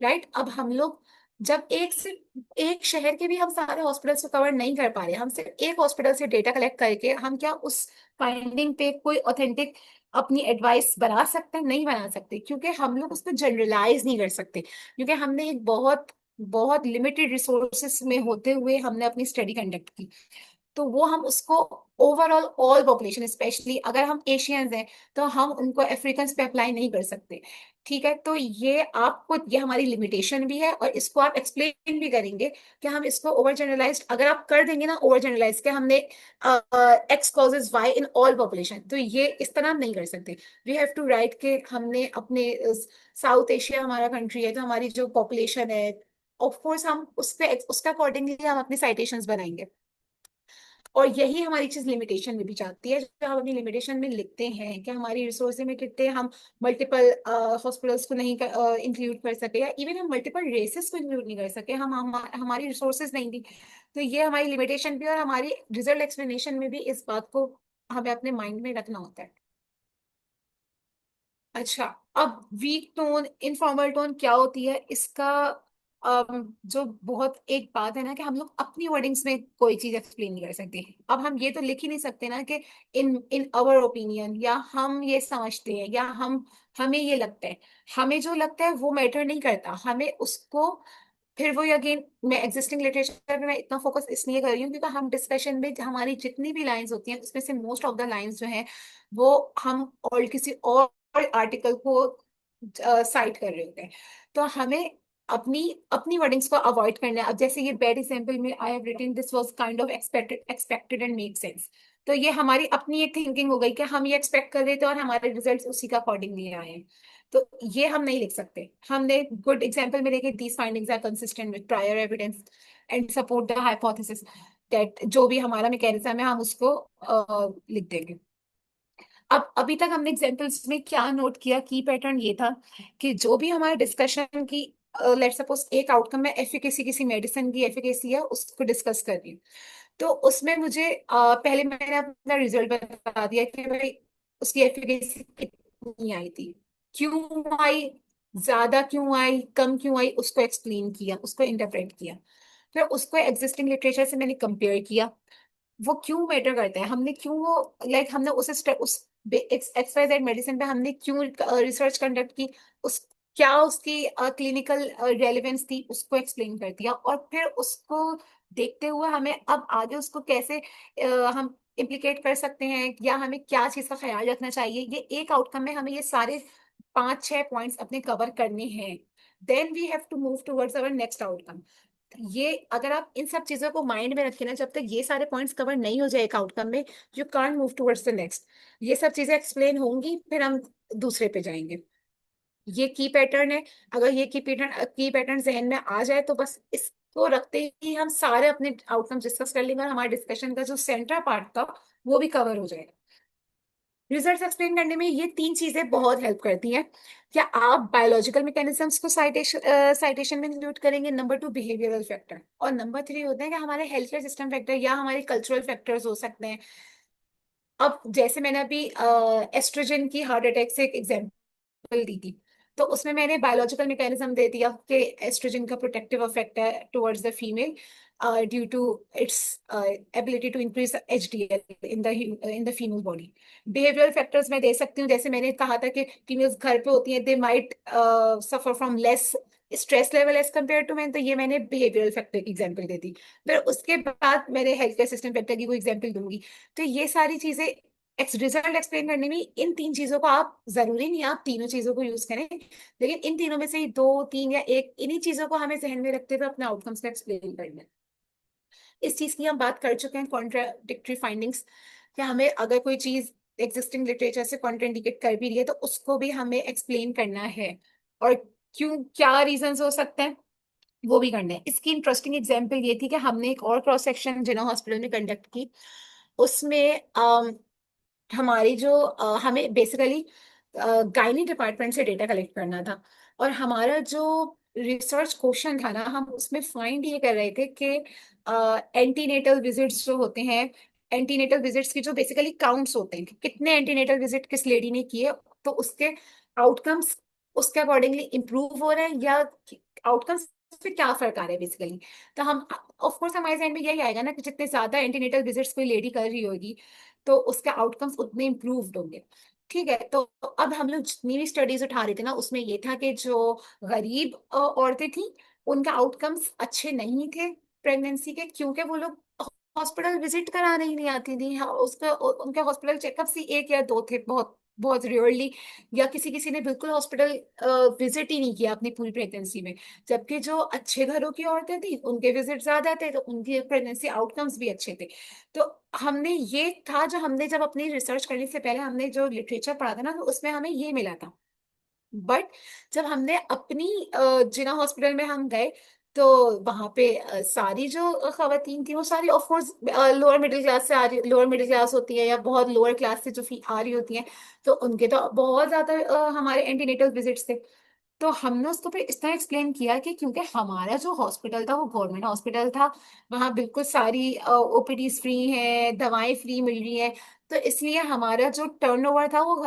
राइट, अब हम लोग जब एक शहर के भी हम सारे हॉस्पिटल्स को कवर नहीं कर पा रहे, हम सिर्फ एक हॉस्पिटल से डेटा कलेक्ट करके हम क्या उस फाइंडिंग पे कोई ऑथेंटिक अपनी एडवाइस बना सकते हैं? नहीं बना सकते, क्योंकि हम लोग उसको जनरलाइज नहीं कर सकते, क्योंकि हमने एक बहुत बहुत लिमिटेड रिसोर्सेस में होते हुए हमने अपनी स्टडी कंडक्ट की। तो वो हम उसको ओवरऑल ऑल पॉपुलेशन, स्पेशली अगर हम एशियंस हैं, तो हम उनको अफ्रीकन पे अप्लाई नहीं कर सकते। ठीक है, तो ये आपको, ये हमारी लिमिटेशन भी है, और इसको आप एक्सप्लेन भी करेंगे कि हम इसको ओवर जनरलाइज अगर आप कर देंगे ना, ओवर जनरलाइज के हमने X causes Y in all population, तो ये इस तरह हम नहीं कर सकते। वी हैव टू राइट के हमने अपने साउथ एशिया हमारा कंट्री है, तो हमारी जो पॉपुलेशन है, ऑफ कोर्स हम उस पे उसका अकॉर्डिंगली हम अपनी साइटेशंस बनाएंगे। और यही हमारी चीज लिमिटेशन में भी जाती है, जो हम अपनी लिमिटेशन में लिखते हैं कि हमारी रिसोर्सेज में कितने हम मल्टीपल हॉस्पिटल्स को नहीं इंक्लूड कर सके, या इवन हम मल्टीपल रेसेस को इंक्लूड नहीं कर सके, हमारी रिसोर्सेज नहीं दी। तो ये हमारी लिमिटेशन भी, और हमारी रिजल्ट एक्सप्लेनेशन में भी इस बात को हमें अपने माइंड में रखना होता है। अच्छा, अब वीक टोन, इनफॉर्मल टोन क्या होती है इसका, जो बहुत एक बात है ना, कि हम लोग अपनी वर्डिंग्स में कोई चीज एक्सप्लेन नहीं कर सकते। अब हम ये तो लिख ही नहीं सकते ना कि इन इन अवर ओपिनियन, या हम ये समझते हैं, या हम हमें ये लगता है। हमें जो लगता है वो मैटर नहीं करता, हमें उसको, फिर वो अगेन, मैं एग्जिस्टिंग लिटरेचर पे मैं इतना फोकस इसलिए कर रही हूँ क्योंकि हम डिस्कशन में हमारी जितनी भी लाइंस होती हैं, उसमें से मोस्ट ऑफ द लाइंस जो हैं, वो हम और किसी और आर्टिकल को साइट कर रहे होते हैं। तो हमें अपनी अपनी वर्डिंग्स को अवॉइड करना है। अब जैसे ये बैड एग्जाम्पल में, I have written this was kind of expected and make sense. तो ये हमारी अपनी एक थिंकिंग हो गई कि हम ये एक्सपेक्ट कर रहे थे, और हमारे रिजल्ट्स उसी का अकॉर्डिंगली आए हैं। तो ये हम नहीं लिख सकते। हमने गुड एग्जाम्पल में देखे, these findings are consistent with prior evidence and support the hypothesis that, जो भी हमारा मैकेनिज्म है हम उसको लिख देंगे। अब अभी तक हमने एग्जांपल्स में क्या नोट किया, की पैटर्न ये था कि जो भी हमारे डिस्कशन की, लेट सपोज एक आउटकम में एफिकेसी, किसी मेडिसिन की एफिकेसी है उसको डिस्कस कर रही हूँ, तो उसमें मुझे पहले मैंने अपना रिजल्ट बता दिया कि भाई उसकी एफिकेसी कितनी आई थी, क्यों आई, ज्यादा क्यों आई, कम क्यों आई, उसको एक्सप्लेन किया, उसको इंटरप्रेट किया। फिर उसको एग्जिस्टिंग लिटरेचर से मैंने कंपेयर किया, वो क्यों मैटर करते हैं, हमने क्यों वो, हमने उस एक्स वाई जेड मेडिसिन पे हमने क्यों रिसर्च कंडक्ट की, उस क्या उसकी क्लिनिकल रेलेवेंस थी, उसको एक्सप्लेन कर दिया। और फिर उसको देखते हुए हमें अब आगे उसको कैसे हम इम्प्लीकेट कर सकते हैं, या हमें क्या चीज का ख्याल रखना चाहिए, ये एक आउटकम में हमें ये सारे 5-6 पॉइंट्स अपने कवर करने हैं। Then we have to move towards our next outcome. ये अगर आप इन सब चीजों को माइंड में रखें ना, जब तक ये सारे पॉइंट्स कवर नहीं हो जाए एक आउटकम में, you can't move towards the next. ये सब चीजें एक्सप्लेन होंगी, फिर हम दूसरे पे जाएंगे। ये की पैटर्न है। अगर ये की पैटर्न जहन में आ जाए तो बस इसको रखते ही हम सारे अपने आउटकम डिस्कस कर लेंगे, और हमारे डिस्कशन का जो सेंट्रल पार्ट था वो भी कवर हो जाएगा। रिजल्ट्स एक्सप्लेन करने में ये तीन चीजें बहुत हेल्प करती हैं। क्या आप बायोलॉजिकल मैकेनिज्म्स को साइटेशन में इंक्लूड करेंगे, नंबर 2 बिहेवियरल फैक्टर, और नंबर 3 होते हैं कि हमारे हेल्थ केयर सिस्टम फैक्टर या हमारे कल्चरल फैक्टर्स हो सकते हैं। अब जैसे मैंने अभी एस्ट्रोजन की हार्ट अटैक से एक एग्जांपल दी थी, तो उसमें मैंने बायोलॉजिकल मैकेनिज्म दे दिया कि एस्ट्रोजन का प्रोटेक्टिव इफेक्ट है towards the female due to its ability to increase HDL in the female body. Behavioural factors मैं दे सकती हूँ, जैसे मैंने कहा था कि फीमेल्स घर पे होती हैं, they might suffer from less stress level as compare to man, तो ये मैंने बिहेवियरल फैक्टर की एग्जांपल दे दी। फिर उसके बाद मैंने हेल्थ केयर सिस्टम फैक्टर की कोई एग्जांपल दूंगी। तो ये सारी चीजें रिजल्ट एक्सप्लेन करने में इन तीन चीजों को, आप जरूरी नहीं आप तीनों चीजों को यूज करें, लेकिन इन तीनों में से ही दो, तीन या एक, इन्हीं चीजों को हमें जहन में रखते हुए अपने आउटकम्स को एक्सप्लेन करना है। इस चीज की हम बात कर चुके हैं, कॉन्ट्राडिक्टरी फाइंडिंग्स। क्या हमें अगर कोई चीज एग्जिस्टिंग लिटरेचर से कॉन्ट्राडिक्ट कर भी रही है तो उसको भी हमें एक्सप्लेन करना है, और क्यों, क्या रीजंस हो सकते हैं वो भी करना है। इसकी इंटरेस्टिंग एग्जांपल ये थी कि हमने एक और क्रॉस सेक्शन जिना हॉस्पिटल में कंडक्ट की। उसमें हमारी जो हमें बेसिकली गायनी डिपार्टमेंट से डेटा कलेक्ट करना था, और हमारा जो रिसर्च क्वेश्चन था ना, हम उसमें फाइंड ये कर रहे थे कि एंटीनेटल विजिट्स जो होते हैं, एंटीनेटल विजिट्स की जो बेसिकली काउंट्स होते हैं कि कितने एंटीनेटल विजिट किस लेडी ने किए, तो उसके आउटकम्स उसके अकॉर्डिंगली इम्प्रूव हो रहे हैं, या आउटकम्स पे क्या फर्क आ रहा है बेसिकली। तो हम, ऑफ कोर्स हमारे जहन में यही आएगा ना कि जितने ज्यादा एंटीनेटल विजिट्स कोई लेडी कर रही होगी तो उसके आउटकम्स उतने इम्प्रूव्ड होंगे। ठीक है, तो अब हम लोग जितनी भी स्टडीज उठा रहे थे ना, उसमें ये था कि जो गरीब औरतें थी उनके आउटकम्स अच्छे नहीं थे प्रेगनेंसी के, क्योंकि वो लोग हॉस्पिटल विजिट कराने ही नहीं आती थी। हाँ, उसका उनके हॉस्पिटल चेकअप्स ही एक या दो थे, बहुत बहुत रियरली, या किसी किसी ने बिल्कुल हॉस्पिटल विजिट ही नहीं किया अपनी पूरी प्रेगनेंसी में। जबकि जो अच्छे घरों की औरतें थी उनके विजिट ज्यादा थे, तो उनके प्रेगनेंसी आउटकम्स भी अच्छे थे। तो हमने ये था, जो हमने जब अपनी रिसर्च करने से पहले हमने जो लिटरेचर पढ़ा था ना, तो उसमें हमें ये मिला था। बट जब हमने अपनी जिना हॉस्पिटल में हम गए, तो वहां पे सारी जो खवातीन थी वो सारी of course lower middle class से आ रही, लोअर मिडिल क्लास होती है या बहुत लोअर क्लास से जो फी आ रही होती हैं, तो उनके तो बहुत ज्यादा हमारे एंटीनेटल विजिट्स थे। तो हमने उसको फिर इस तरह एक्सप्लेन किया कि क्योंकि हमारा जो हॉस्पिटल था वो गवर्नमेंट हॉस्पिटल था, वहाँ बिल्कुल सारी ओपीडीज फ्री है, दवाएं फ्री मिल रही है, तो इसलिए हमारा जो टर्नओवर था वो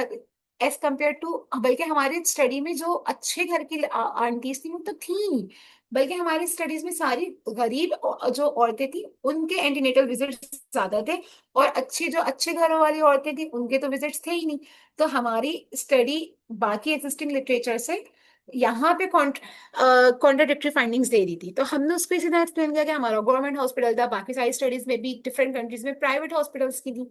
एज कम्पेयर टू, बल्कि हमारी स्टडी में जो अच्छे घर की आंटीज थी वो तो थी, बल्कि हमारी स्टडीज में सारी गरीब जो औरतें थी उनके एंटीनेटल विजिट्स ज्यादा थे, और अच्छी जो अच्छे घरों वाली औरतें थी उनके तो विजिट्स थे ही नहीं। तो हमारी स्टडी बाकी एग्जिस्टिंग लिटरेचर से यहाँ पे कॉन्ट्राडिक्टरी फाइंडिंग्स दे रही थी, तो हमने उसको इसी तरह एक्सप्लेन किया कि हमारा गवर्नमेंट हॉस्पिटल था, बाकी सारी स्टडीज में भी डिफरेंट कंट्रीज में प्राइवेट हॉस्पिटल्स की थी।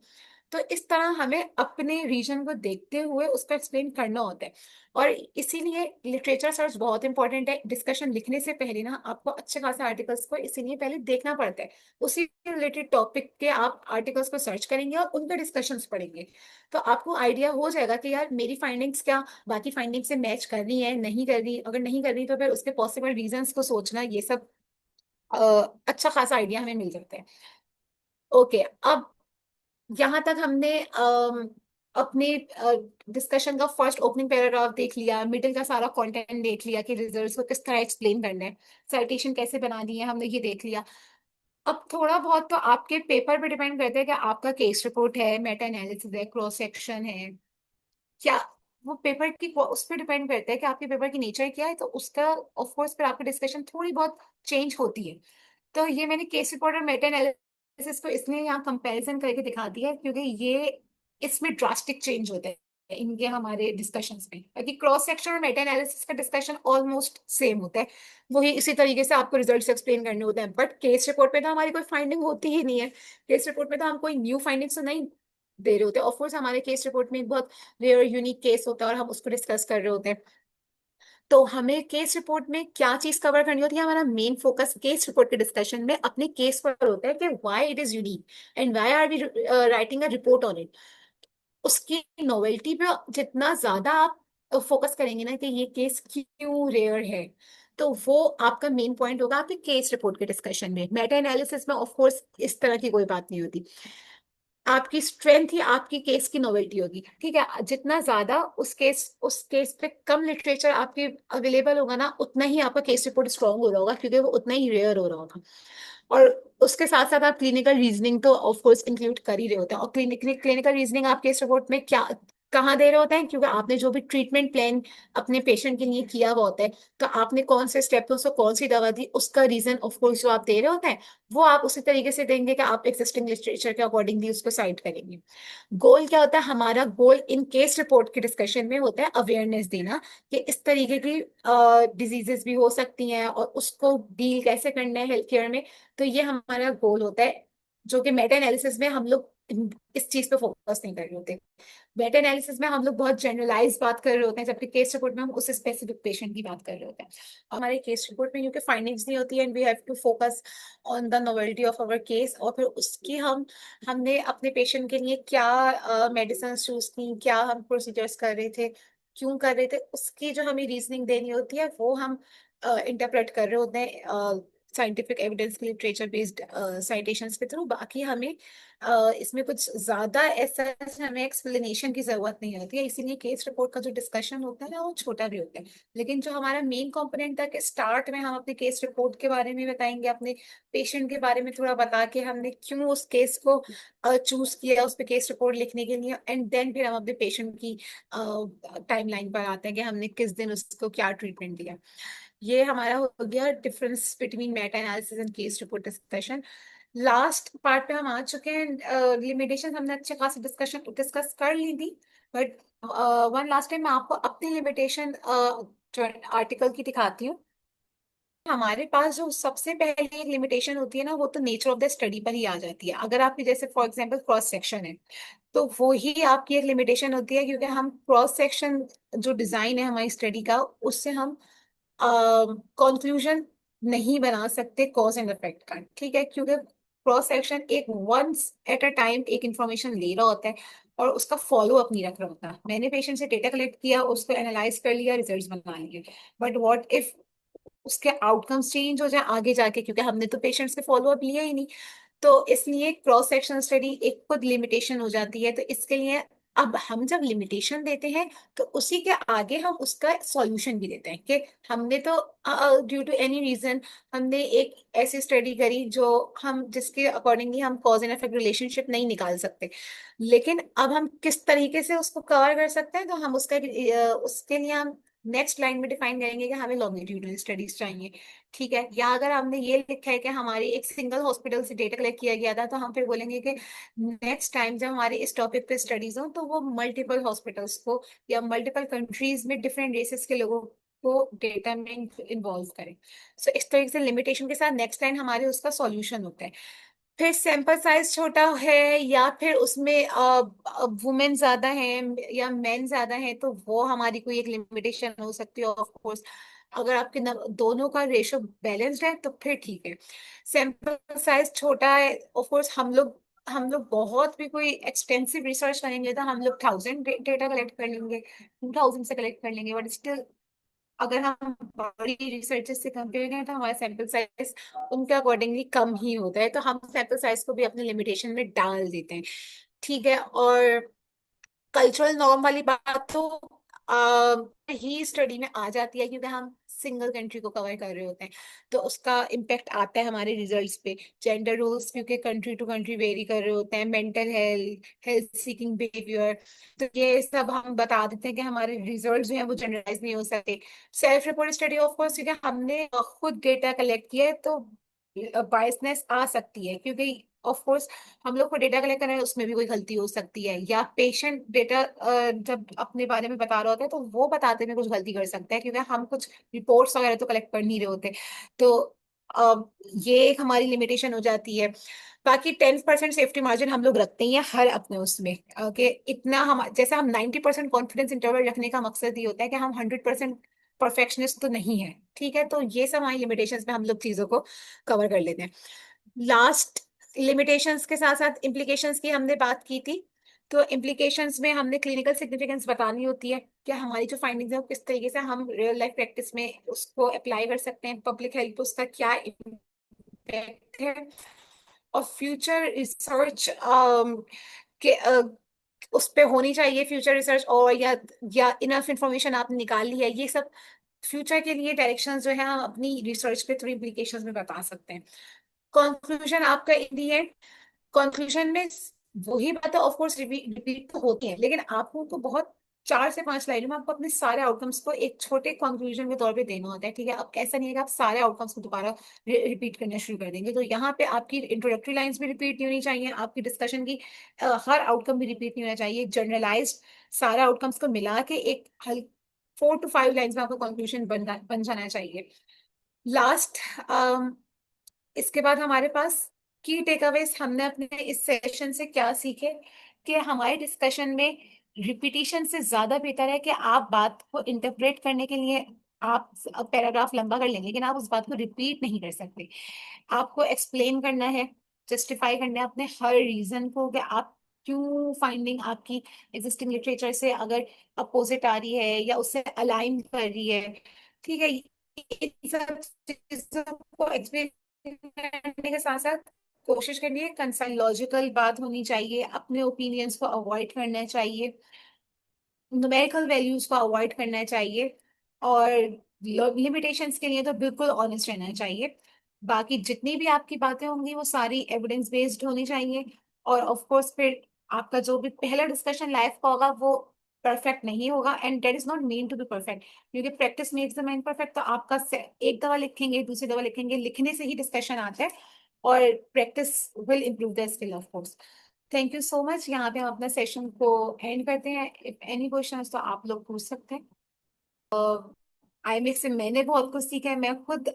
तो इस तरह हमें अपने रीजन को देखते हुए उसको एक्सप्लेन करना होता है, और इसीलिए लिटरेचर सर्च बहुत इंपॉर्टेंट है। डिस्कशन लिखने से पहले ना आपको अच्छे खासे आर्टिकल्स को इसीलिए पहले देखना पड़ता है, उसी रिलेटेड टॉपिक के आप आर्टिकल्स को सर्च करेंगे और उनके डिस्कशंस पढ़ेंगे, तो आपको आइडिया हो जाएगा कि यार मेरी फाइंडिंग्स क्या बाकी फाइंडिंग्स से मैच कर रही है, नहीं कर रही। अगर नहीं कर रही तो फिर उसके पॉसिबल रीजंस को सोचना, ये सब अच्छा खासा आइडिया हमें मिल जाता है। ओके, अब यहाँ तक हमने अपने डिस्कशन का फर्स्ट ओपनिंग पैराग्राफ देख लिया, मिडिल का सारा कंटेंट देख लिया कि रिजल्ट्स को किस तरह एक्सप्लेन करना है, साइटेशन कैसे बनानी है, हमने ये देख लिया। अब थोड़ा बहुत तो आपके पेपर पे डिपेंड करता है कि आपका केस रिपोर्ट है, मेटा एनालिसिस है, क्रॉस सेक्शन है क्या। वो पेपर की उस पर डिपेंड करता है कि आपके पेपर की नेचर क्या है, तो उसका ऑफ कोर्स फिर आपकी डिस्कशन थोड़ी बहुत चेंज होती है। तो ये मैंने केस रिपोर्ट और मेटा एनालिसिस को इसलिए यहाँ कंपैरिजन करके दिखा दिया है, क्योंकि ये इसमें ड्रास्टिक चेंज होते हैं इनके हमारे डिस्कशंस में। बाकी क्रॉस सेक्शन और मेटा एनालिसिस का डिस्कशन ऑलमोस्ट सेम होता है, वही इसी तरीके से आपको रिजल्ट्स एक्सप्लेन करने होते हैं। बट केस रिपोर्ट पे तो हमारी कोई फाइंडिंग होती ही नहीं है, केस रिपोर्ट में तो हम कोई न्यू फाइंडिंग्स तो नहीं दे रहे होते। ऑफ कोर्स हमारे केस रिपोर्ट में एक बहुत रेयर यूनिक केस होता है और हम उसको डिस्कस कर रहे होते हैं। तो हमें केस रिपोर्ट में क्या चीज कवर करनी होती है, हमारा मेन फोकस केस रिपोर्ट के डिस्कशन में अपने केस पर होता है कि why it is unique and why are we writing a report on it. उसकी नोवेल्टी पे जितना ज्यादा आप फोकस करेंगे ना कि ये केस क्यों रेयर है, तो वो आपका मेन पॉइंट होगा आपके केस रिपोर्ट के डिस्कशन में। मेटा एनालिसिस में ऑफ कोर्स इस तरह की कोई बात नहीं होती। आपकी स्ट्रेंथ ही आपकी केस की नोवेल्टी होगी, ठीक है। जितना ज्यादा उस केस पे कम लिटरेचर आपके अवेलेबल होगा ना, उतना ही आपका केस रिपोर्ट स्ट्रांग हो रहा होगा, क्योंकि वो उतना ही रेयर हो रहा होगा। और उसके साथ साथ आप क्लिनिकल रीजनिंग तो ऑफ कोर्स इंक्लूड कर ही रहे होते हैं। और क्लिनिकल रीजनिंग आप केस रिपोर्ट में क्या कहाँ दे रहे होते हैं, क्योंकि आपने जो भी ट्रीटमेंट प्लान अपने पेशेंट के लिए किया हुआ होता है, तो आपने कौन से स्टेप पे उसको कौन सी दवा दी, उसका रीजन ऑफ कोर्स जो आप दे रहे होते हैं, वो आप उसी तरीके से देंगे कि आप एक्जिस्टिंग लिटरेचर के अकॉर्डिंगली उसको साइड करेंगे। गोल क्या होता है, हमारा गोल इन केस रिपोर्ट के डिस्कशन में होता है अवेयरनेस देना कि इस तरीके की डिजीजेस भी हो सकती हैं और उसको डील कैसे करना है हेल्थ केयर में। तो ये हमारा गोल होता है, जो कि मेटा एनालिसिस में हम लोग इस चीज पे फोकस नहीं कर रहे होते। मेटा एनालिसिस में हम लोग बहुत जनरलाइज बात कर रहे होते हैं, जबकि केस रिपोर्ट में हम उस स्पेसिफिक पेशेंट की बात कर रहे होते हैं। हमारे केस रिपोर्ट में क्योंकि फाइंडिंग्स नहीं होती है, and we have to focus on the novelty of our case, और फिर उसकी हमने अपने पेशेंट के लिए क्या मेडिसिन चूज की, क्या हम प्रोसीजर्स कर रहे थे, क्यों कर रहे थे, उसकी जो हमें रीजनिंग देनी होती है वो हम इंटरप्रेट कर रहे होते हैं साइंटिफिक एविडेंस के लिटरेचर बेस्ड साइटेशंस के थ्रू। बाकी हमें इसमें कुछ ज्यादा ऐसा हमें एक्सप्लेनेशन की जरूरत नहीं होती है, इसीलिए केस रिपोर्ट का जो डिस्कशन होता है ना वो छोटा भी होता है। लेकिन जो हमारा मेन कंपोनेंट था कि स्टार्ट में हम अपने केस रिपोर्ट के बारे में बताएंगे, अपने पेशेंट के बारे में थोड़ा बता के हमने क्यों उस केस को चूज किया उस पर केस रिपोर्ट लिखने के लिए, एंड देन फिर हम अपने पेशेंट की टाइमलाइन पर आते हैं कि हमने किस दिन उसको क्या ट्रीटमेंट दिया। ये हमारा हो गया difference between Meta analysis and case report discussion. Last part पे हम आ चुके हैं, लिमिटेशन हमने अच्छे खासी डिस्कस कर ली थी। बट वन लास्ट टाइम मैं आपको अपनी लिमिटेशन आर्टिकल की दिखाती हूँ। हमारे पास जो सबसे पहले एक लिमिटेशन होती है ना, वो तो नेचर ऑफ द स्टडी पर ही आ जाती है। अगर आपकी जैसे फॉर एग्जांपल क्रॉस सेक्शन है, तो वो ही आपकी एक लिमिटेशन होती है, क्योंकि हम क्रॉस सेक्शन जो डिजाइन है हमारी स्टडी का, उससे हम कंक्लूजन नहीं बना सकते कॉज एंड इफेक्ट का, ठीक है। क्योंकि क्रॉस सेक्शन एक वंस एट अ टाइम एक इंफॉर्मेशन ले रहा होता है और उसका फॉलो अप नहीं रख रहा होता। मैंने पेशेंट से डेटा कलेक्ट किया, उसको एनालाइज कर लिया, रिजल्ट्स बना लिए, बट व्हाट इफ उसके आउटकम्स चेंज हो जाए आगे जाके, क्योंकि हमने तो पेशेंट्स के फॉलो अप लिया ही नहीं। तो इसलिए क्रॉस सेक्शन स्टडी एक खुद लिमिटेशन हो जाती है। तो इसके लिए अब हम जब लिमिटेशन देते हैं, तो उसी के आगे हम उसका सॉल्यूशन भी देते हैं कि हमने तो ड्यू टू एनी रीजन हमने एक ऐसी स्टडी करी जो हम जिसके अकॉर्डिंगली हम कॉज एंड इफेक्ट रिलेशनशिप नहीं निकाल सकते, लेकिन अब हम किस तरीके से उसको कवर कर सकते हैं, तो हम उसके लिए हम नेक्स्ट लाइन में डिफाइन करेंगे कि हमें लॉन्गिट्यूडनल स्टडीज चाहिए, ठीक है। या अगर हमने ये लिखा है कि हमारी एक सिंगल हॉस्पिटल से डेटा कलेक्ट किया गया था, तो हम फिर बोलेंगे कि नेक्स्ट टाइम जब हमारे इस टॉपिक पे स्टडीज हो, तो वो मल्टीपल हॉस्पिटल्स को या मल्टीपल कंट्रीज में डिफरेंट रेसेस के लोगों को डेटा में इन्वॉल्व करें। सो इस तरीके से लिमिटेशन के साथ नेक्स्ट लाइन हमारे उसका सॉल्यूशन होता है। फिर सैंपल साइज छोटा है, या फिर उसमें वुमेन ज्यादा है या मेन ज्यादा है, तो वो हमारी कोई एक लिमिटेशन हो सकती है ऑफ कोर्स। अगर आपके दोनों का रेशो बैलेंस्ड है तो फिर ठीक है। सैंपल साइज छोटा है, ऑफ कोर्स हम लोग बहुत भी कोई एक्सटेंसिव रिसर्च करेंगे तो हम लोग 1000 डेटा कलेक्ट कर लेंगे, 2000 से कलेक्ट कर लेंगे, बट स्टिल अगर हम बड़ी रिसर्चेस से कंपेयर करें तो हमारा सैंपल साइज उनके अकॉर्डिंगली कम ही होता है, तो हम सैंपल साइज को भी अपने लिमिटेशन में डाल देते हैं, ठीक है। और कल्चरल नॉर्म वाली बात तो ही स्टडी में आ जाती है, क्योंकि हम सिंगल कंट्री को कवर कर रहे होते हैं, तो उसका इम्पेक्ट आता है हमारे रिजल्ट्स पे। जेंडर रोल्स क्योंकि कंट्री टू कंट्री वेरी कर रहे होते हैं, mental health, health seeking behaviour, तो ये सब हम बता देते हैं कि हमारे रिजल्ट्स जो हैं वो जनरलाइज नहीं हो सकते। Self report study of course, क्योंकि हमने खुद डेटा कलेक्ट किया है, तो बायसनेस आ सकती है, क्योंकि ऑफ कोर्स हम लोग को डेटा कलेक्ट करना है, उसमें भी कोई गलती हो सकती है, या पेशेंट डेटा जब अपने बारे में बता रहा होता है तो वो बताते में कुछ गलती कर सकता है, क्योंकि हम कुछ रिपोर्ट्स वगैरह तो कलेक्ट कर नहीं रहे होते। तो अ, ये एक हमारी लिमिटेशन हो जाती है। बाकी 10% सेफ्टी मार्जिन हम लोग रखते हैं हर अपने उसमें, कि इतना हम, जैसे हम 90% कॉन्फिडेंस इंटरवल रखने का मकसद ये होता है कि हम 100% परफेक्शनिस्ट तो नहीं है, ठीक है। तो ये सब हमारी लिमिटेशंस में हम लोग चीजों को कवर कर लेते हैं। लास्ट, लिमिटेशंस के साथ साथ इम्प्लीकेशंस की हमने बात की थी। तो इम्प्लीकेशंस में हमने क्लिनिकल सिग्निफिकेंस बतानी होती है कि हमारी जो फाइंडिंग्स है वो किस तरीके से हम रियल लाइफ प्रैक्टिस में उसको अप्लाई कर सकते हैं, पब्लिक हेल्थ पे उसका क्या इम्पैक्ट है, और फ्यूचर रिसर्च के उस पे होनी चाहिए फ्यूचर रिसर्च, और या इनफ इंफॉर्मेशन आपने निकाल ली है, ये सब फ्यूचर के लिए डायरेक्शंस जो है हम अपनी रिसर्च के थ्रू इम्प्लीकेशंस में बता सकते हैं। कंक्लूजन आपका इन दी एंड, कंक्लूजन में वही बातें ऑफ कोर्स रिपीट तो होती हैं, लेकिन आपको तो बहुत 4 से 5 लाइनों में आपको अपने सारे आउटकम्स को एक छोटे कंक्लूजन के तौर पे देना होता है, ठीक है। अब ऐसा नहीं है कि आप सारे आउटकम्स को दोबारा रिपीट करना शुरू कर देंगे। तो यहाँ पे आपकी इंट्रोडक्टरी लाइंस भी रिपीट नहीं होनी चाहिए, आपकी डिस्कशन की हर आउटकम भी रिपीट नहीं होना चाहिए, जनरलाइज सारे आउटकम्स को मिला के एक 4 to 5 लाइन्स में आपका कंक्लूजन बन जाना चाहिए। लास्ट, इसके बाद हमारे पास की टेकअवेज हमने अपने इस सेशन से क्या सीखे, कि हमारे डिस्कशन में रिपीटिशन से ज्यादा बेहतर है कि आप बात को इंटरप्रेट करने के लिए आप पैराग्राफ लंबा कर लेंगे, लेकिन आप उस बात को रिपीट नहीं कर सकते। आपको एक्सप्लेन करना है, जस्टिफाई करना है अपने हर रीजन को, कि आप क्यों फाइंडिंग आपकी एग्जिस्टिंग लिटरेचर से अगर अपोजिट आ रही है या उससे अलाइन कर रही है, ठीक है। इन सब चीजों को एक्सप्लेन करने के साथ साथ कोशिश करनी है कंसाइज लॉजिकल बात होनी चाहिए, अपने ओपिनियंस को अवॉइड करना चाहिए, न्यूमेरिकल वैल्यूज को अवॉइड करना चाहिए, और लिमिटेशंस के लिए तो बिल्कुल ऑनेस्ट रहना चाहिए। बाकी जितनी भी आपकी बातें होंगी वो सारी एविडेंस बेस्ड होनी चाहिए। और ऑफ कोर्स फिर आपका जो भी पहला डिस्कशन लाइफ का होगा वो परफेक्ट नहीं होगा, and that is not mean to be perfect, क्योंकि practice makes the man perfect. तो आपका एक दफा लिखेंगे, दूसरी दफा लिखेंगे, लिखने से ही डिस्कशन आता है, और practice will improve the skill of course. Thank you so much. यहाँ पे हम अपना सेशन को एंड करते हैं। इफ एनी क्वेश्चंस तो आप लोग पूछ सकते हैं। आईएमएक्स से मैंने बहुत कुछ सीखा है। मैं खुद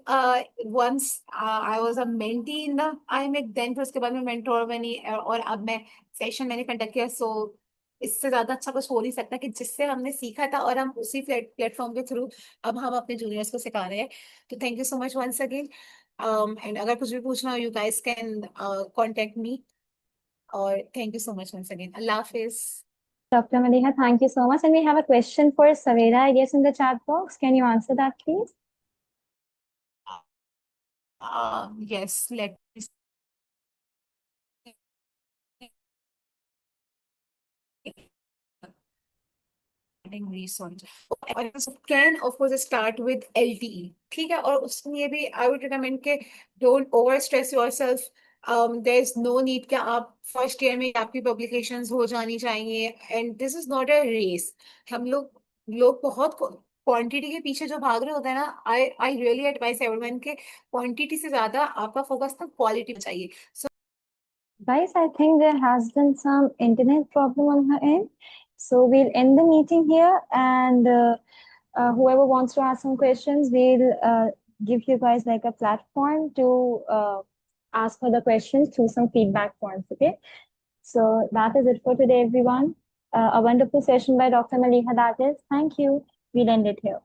once I was a mentee in the IMX, then फिर उसके बाद मैं मेंटोर बनी, और अब मैं सेशन मैंने कंडक्ट किया। सो इससे ज्यादा अच्छा कुछ हो नहीं सकता कि जिससे हमने सीखा था और हम उसी प्लेटफॉर्म के थ्रू अब हम अपने जूनियर्स को सिखा रहे हैं। तो thank you so much once again. And अगर कुछ भी पूछना हो you guys can contact me, और thank you so much once again. अल्लाह हाफिज। Dr. Maliha, thank you so much. And we have a question for Savera, I guess, in the chat box. Can you answer that, please? Yes, let me research. Can of course start with LTE, ठीक है। और उसमें भी I would recommend के don't over stress yourself. There is no need कि आप first year में आपकी पब्लिकेशंस हो जानी चाहिए, and this is not a race. हम लोग बहुत क्वांटिटी के पीछे जो भाग रहे होते हैं ना, आई रियली एडवाइस एवरीवन के क्वांटिटी से ज्यादा आपका फोकस ना क्वालिटी पे चाहिए। Guys, I think there has been some internet problem on her end. So we'll end the meeting here, and whoever wants to ask some questions, we'll give you guys like a platform to ask for the questions through some feedback forms, okay? So that is it for today, everyone. A wonderful session by Dr. Maliha, that is. Thank you. We'll end it here.